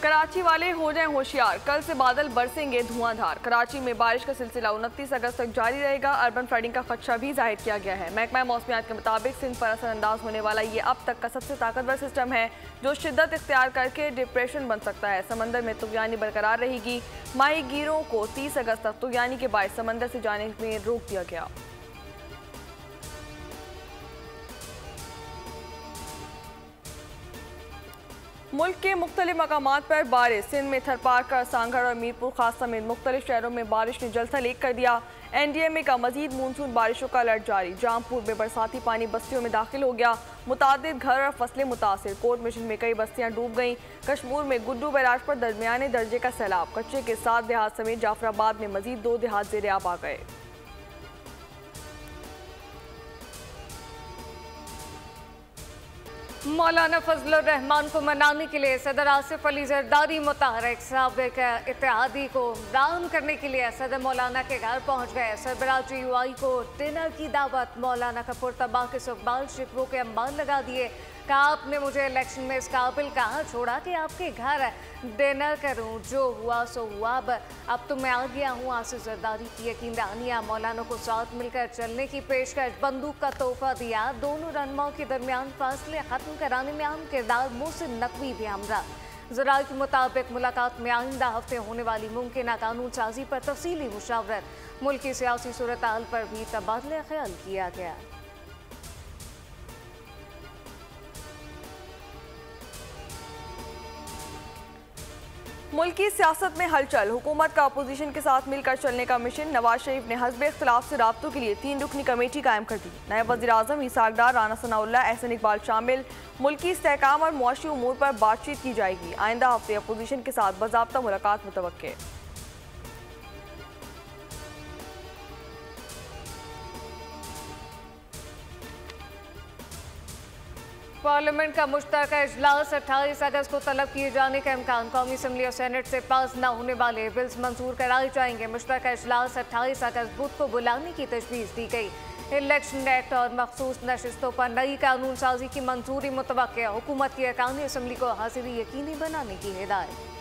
कराची वाले हो जाएं होशियार, कल से बादल बरसेंगे धुआंधार। कराची में बारिश का सिलसिला 29 अगस्त तक जारी रहेगा। अर्बन फ्लडिंग का खदशा भी जाहिर किया गया है। महकमा मौसमियात के मुताबिक सिंध पर असरअंदाज होने वाला ये अब तक का सबसे ताकतवर सिस्टम है, जो शिद्दत इख्तियार करके डिप्रेशन बन सकता है। समंदर में तूफानी बरकरार रहेगी। माहीगीरों को 30 अगस्त तक तूफानी के बायस समंदर से जाने में रोक दिया गया। मुल्क के मुख्तलिफ मकामात पर बारिश। सिंध में थरपारकर, सांगड़ और मीरपुर खास समेत मुख्तलिफ शहरों में बारिश ने जलसा लेक कर दिया। NDMA का मजीद मानसून बारिशों का अलर्ट जारी। जामपुर में बरसाती पानी बस्तियों में दाखिल हो गया। मुतादिद घर और फसलें मुतासिर। कोर्ट मिशन में कई बस्तियां डूब गईं। कश्मीर में गुड्डू बैराज पर दरमियाने दर्जे का सैलाब। कच्चे के 7 देहात समेत जाफराबाद में मजीद 2 देहात ज़ेर आब आ गए। मौलाना फजलुर रहमान को मनाने के लिए सदर आसिफ अली जरदारी मुतहरिक साबिक इत्तेहादी को राम करने के लिए सदर मौलाना के घर पहुंच गए। सरबराह GUI को डिनर की दावत। मौलाना का पुरतबा के सुकबाल शिकवों के अंबार लगा दिए। कहा, आपने मुझे इलेक्शन में इस काबिल कहाँ छोड़ा कि आपके घर डिनर करूं। जो हुआ सो हुआ। अब तो मैं आ गया हूँ। आसिफ जरदारी की यकीन दहानियाँ। मौलाना को साथ मिलकर चलने की पेशकश। बंदूक का तोहफा दिया। दोनों रहनुमाओं के दरमियान फासले खत्म कराने में अहम किरदार मोहसिन नकवी भी हमरा। ज़राए के मुताबिक मुलाकात में आइंदा हफ्ते होने वाली मुमकिन कानून साजी पर तफसीली मुशावरत। मुल्क की सियासी सूरत हाल पर भी तबादला ख्याल किया गया। मुल्क की सियासत में हलचल। हुकूमत का अपोजिशन के साथ मिलकर चलने का मिशन। नवाज शरीफ ने हस्बे इख्तिलाफ से राब्तों के लिए 3 रुकनी कमेटी कायम कर दी। नायब वज़ीर आज़म ईसाक डार, राना सनाउल्लाह, एहसन इकबाल शामिल। मुल्की इस्तेहकाम और मुआशी उमूर पर बातचीत की जाएगी। आइंदा हफ्ते अपोजिशन के साथ बाज़ाब्ता मुलाकात मुतवक्के। पार्लियामेंट का मुश्तरका इजलास 28 अगस्त को तलब किए जाने का इम्कान। कौमी असम्बली और सेनेट से पास न होने वाले बिल्स मंजूर कराए जाएंगे। मुश्तरका इजलास 28 अगस्त बुध को बुलाने की तजवीज़ दी गई। इलेक्शन एक्ट और मखसूस नशिस्तों पर नई कानून साजी की मंजूरी मुतवक्के। हुकूमत की अरकान असम्बली को हाजिरी यकीनी बनाने की हिदायत।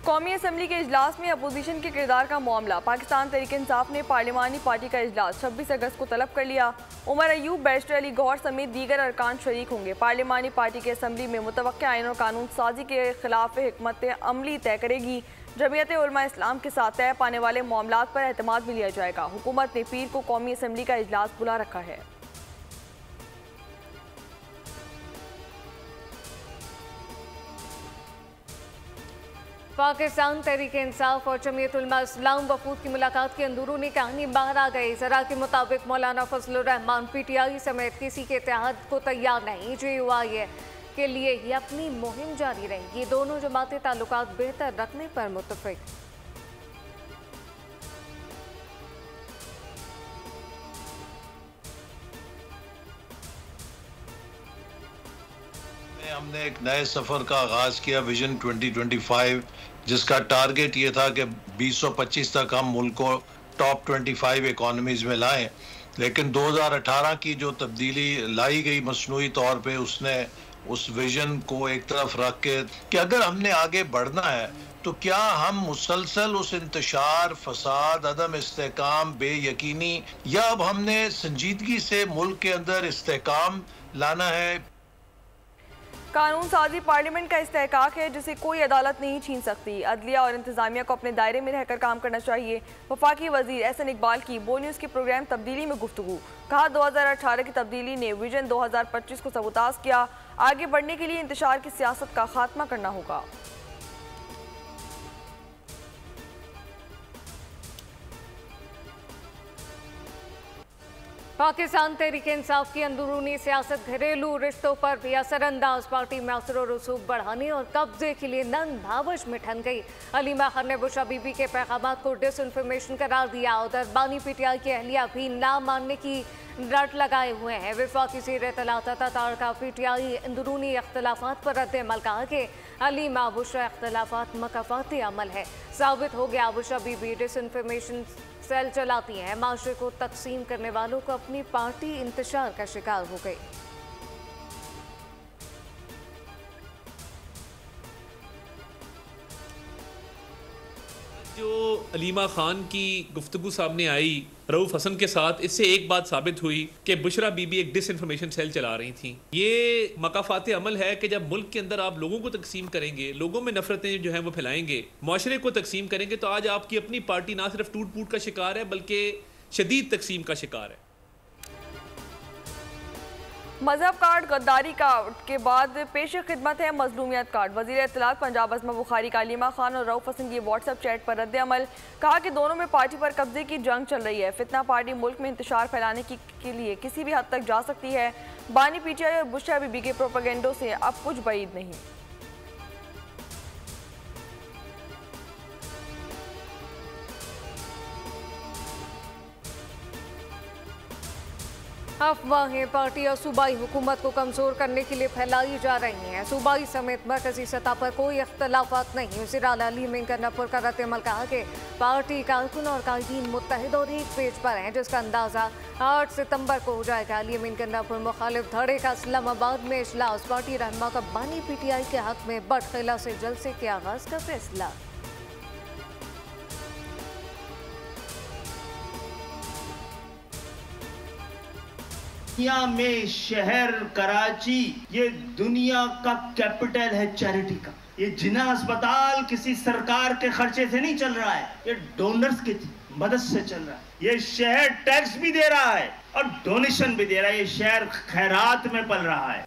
कौमी असम्बली के इजलास में अपोजिशन के किरदार का मामला। पाकिस्तान तहरीक-ए-इंसाफ ने पार्लिमानी पार्टी का इजलास 26 अगस्त को तलब कर लिया। उमर अयूब, बैरिस्टर अली गौहर समेत दीगर अरकान शरीक होंगे। पार्लिमानी पार्टी की असम्बली में मुतवक्किया आइन और कानून साजी के खिलाफ हिकमत अमली तय करेगी। जमीयत उलमा इस्लाम के साथ तय पाने वाले मामलात पर एतमाद भी लिया जाएगा। हुकूमत ने पीर को कौमी असम्बली का इजलास बुला रखा है। पाकिस्तान तहरीक इंसाफ और जमीयत उलमा इस्लाम वफूद की मुलाकात की अंदरूनी कहानी बाहर आ गई। ज़रा के मुताबिक मौलाना फजलुर रहमान PTI समेत किसी के इत्तेहाद को तैयार नहीं। GUI के लिए ही अपनी मुहिम जारी रहेगी। दोनों जमातें ताल्लुकात बेहतर रखने पर मुत्तफिक। हमने एक नए सफ़र का आगाज़ किया, विजन 2025, जिसका टारगेट ये था कि 2025 तक हम मुल्क को टॉप 25 इकॉनमीज़ में लाएं। लेकिन 2018 की जो तब्दीली लाई गई मसनूई तौर पे, उसने उस विजन को एक तरफ रख के कि अगर हमने आगे बढ़ना है तो क्या हम मुसलसल उस इंतशार, फसाद, अदम इस्तेहकाम, बेयकीनी, या अब हमने संजीदगी से मुल्क के अंदर इस्तेहकाम लाना है। कानून साजी पार्लियामेंट का इस्तेहकाक है जिसे कोई अदालत नहीं छीन सकती। अदलिया और इंतजामिया को अपने दायरे में रहकर काम करना चाहिए। वफाकी वजीर एहसन इकबाल की बो न्यूज़ के प्रोग्राम तब्दीली में गुफ्तगू। कहा, 2018 की तब्दीली ने विजन 2025 को सबूताज किया। आगे बढ़ने के लिए इंतशार की सियासत का खात्मा करना होगा। पाकिस्तान तहरीक इंसाफ की अंदरूनी सियासत घरेलू रिश्तों पर भी असरअंदाज। पार्टी में असर और रसूख बढ़ाने और कब्जे के लिए नन भावश में ठन गई। अलीमा खान ने बुशरा बीबी के पैगाम को डिसइंफॉर्मेशन करार दिया। उधर बानी PTI की अहलिया भी ना मानने की रट लगाए हुए हैं। वफाकी ज़ेर इत्तलात तार का PTI अंदरूनी अख्तलाफात पर रद्द अमल कहा कि हलीमा बुशरा इख्तलाफात मकाफाती अमल है। साबित हो गया बुशरा बीबी डिसइंफॉर्मेशन सेल चलाती हैं, माशरे को तकसीम करने वालों को अपनी पार्टी इंतशार का शिकार हो गई। जो अलीमा खान की गुफ्तगू सामने आई रऊफ हसन के साथ, इससे एक बात साबित हुई कि बुशरा बीबी एक डिसइंफॉर्मेशन सेल चला रही थी। ये मकाफात अमल है कि जब मुल्क के अंदर आप लोगों को तकसीम करेंगे, लोगों में नफरतें जो हैं वो फैलाएंगे, माशरे को तकसीम करेंगे, तो आज आपकी अपनी पार्टी ना सिर्फ टूट फूट का शिकार है बल्कि शदीद तकसीम का शिकार है। मजहब कार्ड गद्दारी कार्ड के बाद पेश खिदमत है मजलूमियत कार्ड। वज़ीर इत्तलात पंजाब अज़मा बुखारी का अलीमा खान और रऊफ हसन की व्हाट्सएप चैट पर रद्द अमल। कहा कि दोनों में पार्टी पर कब्जे की जंग चल रही है। फितना पार्टी मुल्क में इंतशार फैलाने के लिए किसी भी हद तक जा सकती है। बानी पीटीआई और बुशरा बीबी के प्रोपेगेंडो से अब कुछ बईद नहीं। अफवाहें पार्टी और सूबाई हुकूमत को कमजोर करने के लिए फैलाई जा रही हैं। सूबाई समेत मरकजी सतह पर कोई इख्तलाफात नहीं। वज़ीर आला अली मीन गन्नापुर का रद्द-ए-अमल कहा कि पार्टी कारकुन और कायदीन मुत्तहिद और एक पेज पर हैं, जिसका अंदाजा 8 सितंबर को हो जाएगा। अली मीन गन्नापुर मुखालिफ धड़े का इस्लामाबाद में इजलास। पार्टी रहनुमा का बानी पीटीआई के हक में बटखेला से जलसे के आगाज का फैसला। दुनिया में शहर कराची ये दुनिया का कैपिटल है चैरिटी का। ये जिना अस्पताल किसी सरकार के खर्चे से नहीं चल रहा है, ये डोनर्स की मदद से चल रहा है। ये शहर टैक्स भी दे रहा है और डोनेशन भी दे रहा है। ये शहर खैरात में पल रहा है।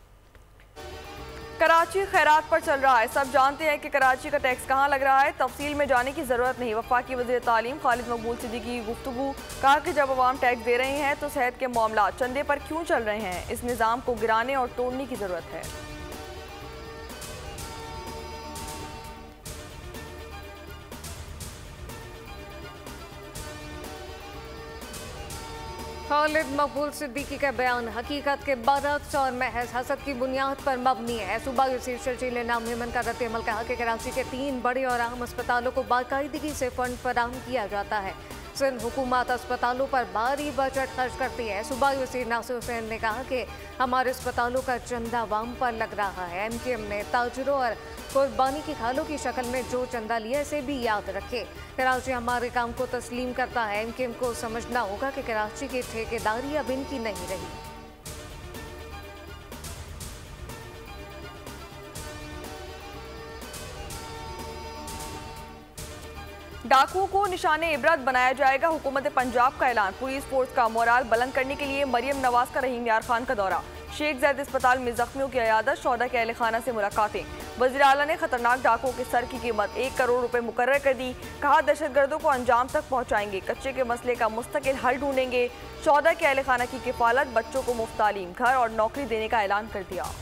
कराची खैरात पर चल रहा है। सब जानते हैं कि कराची का टैक्स कहाँ लग रहा है, तफसील में जाने की ज़रूरत नहीं। वफाकी वज़ीर तालीम खालिद मकबूल सिद्दीकी की गुफ्तगू। कहा कि जब अवाम टैक्स दे रहे हैं तो सेहत के मामला चंदे पर क्यों चल रहे हैं। इस निज़ाम को गिराने और तोड़ने की ज़रूरत है। खालिद मकबूल सिद्दीकी का बयान हकीकत के बरक्स और महज हसद की बुनियाद पर मबनी है। सूबाई वज़ीर शर्जील नाम हेमन का रद्द-ए-अमल कहा कि कराची के 3 बड़े और अहम अस्पतालों को बाकायदगी से फंड फराहम किया जाता है। सिंध हुकूमत अस्पतालों पर भारी बजट खर्च करती है। सूबाई वज़ीर नासिर हुसैन ने कहा कि हमारे अस्पतालों का चंदा अवाम पर लग रहा है। MKM ने ताजरों और कुर्बानी की खालों की शक्ल में जो चंदा लिया इसे भी याद रखे। कराची हमारे काम को तस्लीम करता है। MKM को समझना होगा कि कराची की ठेकेदारी अब इनकी नहीं रही। डाकुओं को निशाने इबरत बनाया जाएगा, हुकूमत पंजाब का ऐलान। पुलिस फोर्स का मोराल बुलंद करने के लिए मरियम नवाज का रहीम यार खान का दौरा। शेख ज़ैद अस्पताल में जख्मियों की अयादत, शोहदा के अहले खाना से मुलाकातें। वज़ीर आला ने खतरनाक डाकुओं के सर की कीमत 1 करोड़ रुपए मुकर्रर कर दी। कहा दहशतगर्दों को अंजाम तक पहुँचाएंगे, कच्चे के मसले का मुस्तकिल हल ढूंढेंगे। शोहदा के अहले खाना की किफालत, बच्चों को मुफ्त तालीम, घर और नौकरी देने का ऐलान कर दिया।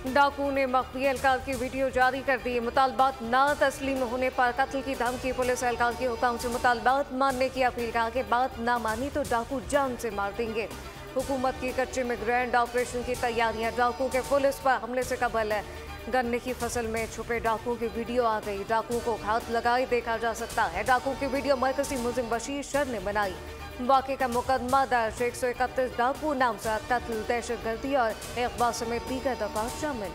डाकू ने मख्फी एहलकार की वीडियो जारी कर दी। मुतालबात ना तस्लीम होने पर कत्ल की धमकी। पुलिस एहलकार के हुक्म से मुतालबात मानने की अपील। कहा कि बात ना मानी तो डाकू जान से मार देंगे। हुकूमत की कच्चे में ग्रैंड ऑपरेशन की तैयारियां। डाकू के पुलिस पर हमले से कबल है। गन्ने की फसल में छुपे डाकुओं की वीडियो आ गई। डाकुओं को घात लगाए देखा जा सकता है। डाकू की वीडियो मरकजी मुलजिम बशीर शर ने बनाई। वाक़े का मुकदमा दर्ज। 131 डाकू नामजद, कत्ल, दहशतगर्दी और अगवा समेत दीगर दफात शामिल।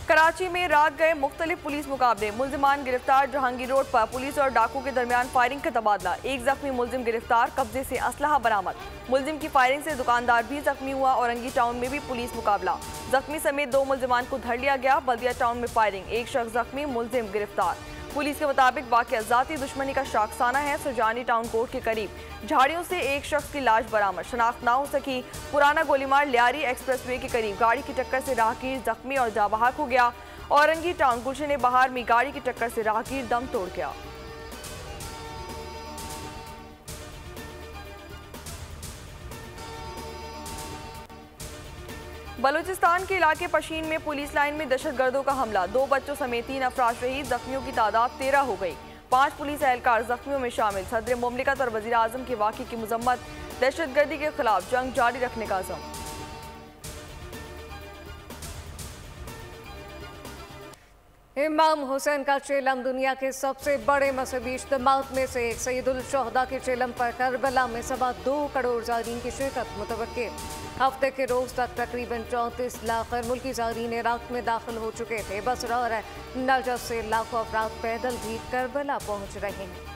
कराची में रात गए मुख्तलिफ पुलिस मुकाबले। मुलजिमान गिरफ्तार। जहांगीर रोड पर पुलिस और डाकू के दरमियान फायरिंग का तबादला। एक जख्मी मुलजिम गिरफ्तार। कब्जे से असलहा बरामद। मुलजिम की फायरिंग से दुकानदार भी जख्मी हुआ। औरंगी टाउन में भी पुलिस मुकाबला। जख्मी समेत 2 मुलजिमान को धर लिया गया। बल्दिया टाउन में फायरिंग। एक शख्स जख्मी, मुलजिम गिरफ्तार। पुलिस के मुताबिक वाक़या ज़ाती दुश्मनी का शाखसाना है। सुजानी टाउन कोर्ट के करीब झाड़ियों से एक शख्स की लाश बरामद। शनाख्त ना हो सकी। पुराना गोलीमार लियारी एक्सप्रेसवे के करीब गाड़ी की टक्कर से राहगीर जख्मी और जाबहाक हो गया। औरंगी टाउन गुलशन बहार में गाड़ी की टक्कर से राहगीर दम तोड़ गया। बलूचिस्तान के इलाके पशीन में पुलिस लाइन में दहशतगर्दों का हमला, 2 बच्चों समेत 3 अफराद शहीद, जख्मियों की तादाद 13 हो गई। 5 पुलिस एहलकार जख्मियों में शामिल। सदर मुमलिकत और वज़ीर आज़म के वाक़े की मजम्मत, दहशतगर्दी के खिलाफ जंग जारी रखने का अज़म। इमाम हुसैन का चेलम दुनिया के सबसे बड़े मजहबी इज्तिमात में से एक सईदुल शुहदा के चेलम पर करबला में 2.25 करोड़ ज़ायरीन की शिरकत मुतवक्के। हफ्ते के रोज़ तक तकरीबन 34 लाख गैर मुल्की ज़ायरीन इराक में दाखिल हो चुके थे। बसरा और नजफ से लाखों अफराद पैदल भी करबला पहुँच रहे हैं।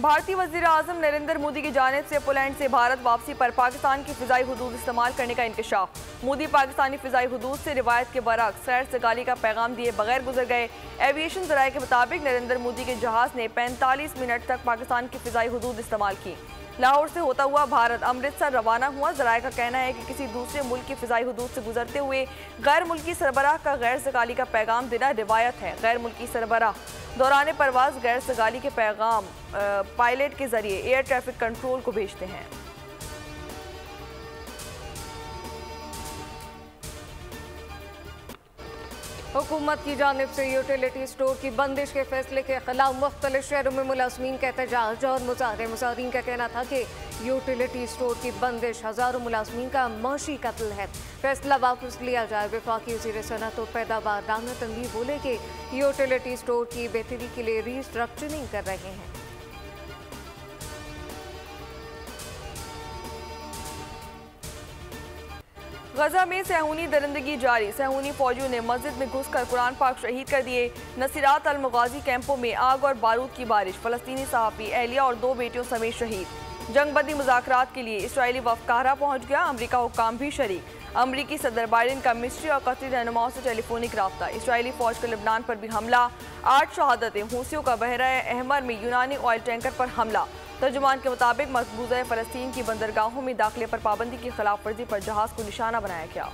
भारतीय वज़ीर आज़म नरेंद्र मोदी की जानिब से पोलैंड से भारत वापसी पर पाकिस्तान की फ़िज़ाई हदूद इस्तेमाल करने का इंकशाफ। मोदी पाकिस्तानी फ़िज़ाई हदूद से रिवायत के बरअक्स खैर सगाली का पैगाम दिए बगैर गुजर गए। एविएशन ज़राए के मुताबिक नरेंद्र मोदी के जहाज़ ने 45 मिनट तक पाकिस्तान की फ़िज़ाई हदूद इस्तेमाल की। लाहौर से होता हुआ भारत अमृतसर रवाना हुआ। ज़राए का कहना है कि किसी दूसरे मुल्क की फ़िज़ाई हदूद से गुजरते हुए गैर मुल्की सरबराह का गैर सगाली का पैगाम देना रिवायत है। गैर मुल्की सरबराह दौरान परवाज गैर सगाली के पैगाम पायलट के जरिए एयर ट्रैफिक कंट्रोल को भेजते हैं। हुकूमत की जानिब से यूटिलिटी स्टोर की बंदिश के फैसले के खिलाफ मुख्तलिफ शहरों में मुलाजमीन का एहतजाज और मुजाहरे। मुजाहरीन का कहना था कि यूटिलिटी स्टोर की बंदिश हज़ारों मुलाजमीन का मौशी कत्ल है, फैसला वापस लिया जाए। वफाकी वज़ीर सनअत और पैदावार राना तनवीर बोले कि यूटिलिटी स्टोर की बेहतरी के लिए रीस्ट्रक्चरिंग कर रहे हैं। गजा में सहूनी दरिंदगी जारी। सहूनी फौजियों ने मस्जिद में घुसकर कुरान पाक शहीद कर दिए। नसीरात अल मगाजी कैंपों में आग और बारूद की बारिश। फलस्तीनी सहाफ़ी एहलिया और 2 बेटियों समेत शहीद। जंगबंदी मुज़ाकरात के लिए इसराइली वफ़द काहिरा पहुँच गया। अमरीका हुक्काम भी शरीक। अमरीकी सदर बाइडेन का मिस्री और कतरी रहनुमाओं से टेलीफोनिक रब्ता। इसराइली फ़ौज का लेबनान पर भी हमला। 8 शहादतें। हूसियों का बहरा अहमर में यूनानी ऑयल टैंकर पर हमला। तर्जुमान के मुताबिक मकबूजा फ़लस्तीन की बंदरगाहों में दाखिले पर पाबंदी की खिलाफ वर्जी पर जहाज़ को निशाना बनाया गया।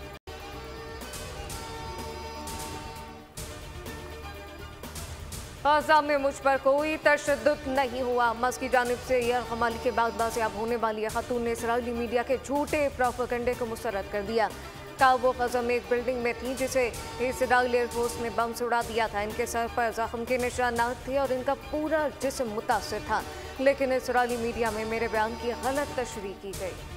गजा में मुझ पर कोई तशद्दुद नहीं हुआ। हमास की जानिब से यरगमाली के बाद बाज़ियाब होने वाली खातून ने इसराइली मीडिया के झूठे प्रोपेगेंडे को मुस्तरद कर दिया। कहा वो गजा में एक बिल्डिंग में थी जिसे इसराइली एयरफोर्स ने बम से उड़ा दिया था। इनके सर पर जख्म के निशानात थे और इनका पूरा जिस्म मुतासिर था, लेकिन इसराइली मीडिया में मेरे बयान की गलत तशरीह की गई।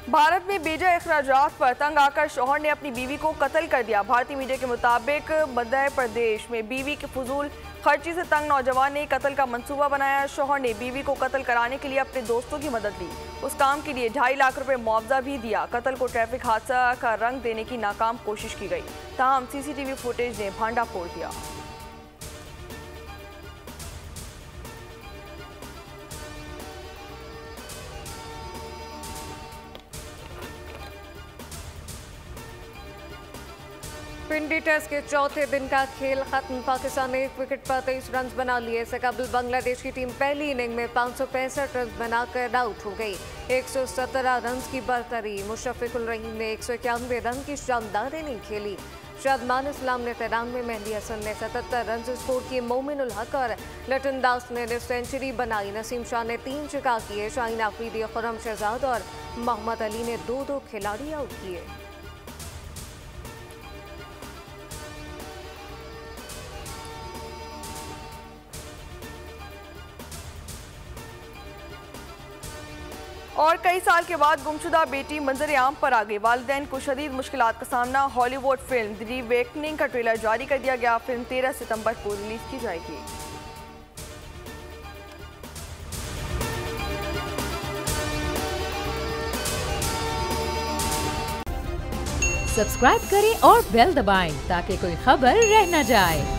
भारत में बेजा अखराजात पर तंग आकर शौहर ने अपनी बीवी को कत्ल कर दिया। भारतीय मीडिया के मुताबिक मध्य प्रदेश में बीवी के फजूल खर्ची से तंग नौजवान ने कत्ल का मंसूबा बनाया। शौहर ने बीवी को कत्ल कराने के लिए अपने दोस्तों की मदद ली। उस काम के लिए 2.5 लाख रुपए मुआवजा भी दिया। कत्ल को ट्रैफिक हादसा का रंग देने की नाकाम कोशिश की गई। ताहम सीसीटीवी फुटेज ने भांडा फोड़ दिया। पिंडी टेस्ट के चौथे दिन का खेल खत्म। पाकिस्तान ने 1 विकेट पर 23 रन बना लिए। इससे कबल बांग्लादेश की टीम पहली इनिंग में 565 रन बनाकर आउट हो गई। 117 रन की बरतरी। मुशफ़िकुल रहीम ने 191 रन की शानदार इनिंग खेली। शादमान इस्लाम ने 93, मेहदी हसन ने 77 रन स्कोर किए। मोमिनुल हक और लटन दास ने सेंचुरी बनाई। नसीम शाह ने 3 छक्का किए। शाहीन आफरीदी, खुर्रम शहजाद और मोहम्मद अली ने 2-2 खिलाड़ी आउट किए। और कई साल के बाद गुमशुदा बेटी मंजर आम पर आ गई। वालिदैन को शदीद मुश्किलात का सामना। हॉलीवुड फिल्म द रीवेकनिंग का ट्रेलर जारी कर दिया गया। फिल्म 13 सितंबर को रिलीज की जाएगी। सब्सक्राइब करें और बेल दबाएं ताकि कोई खबर रह न जाए।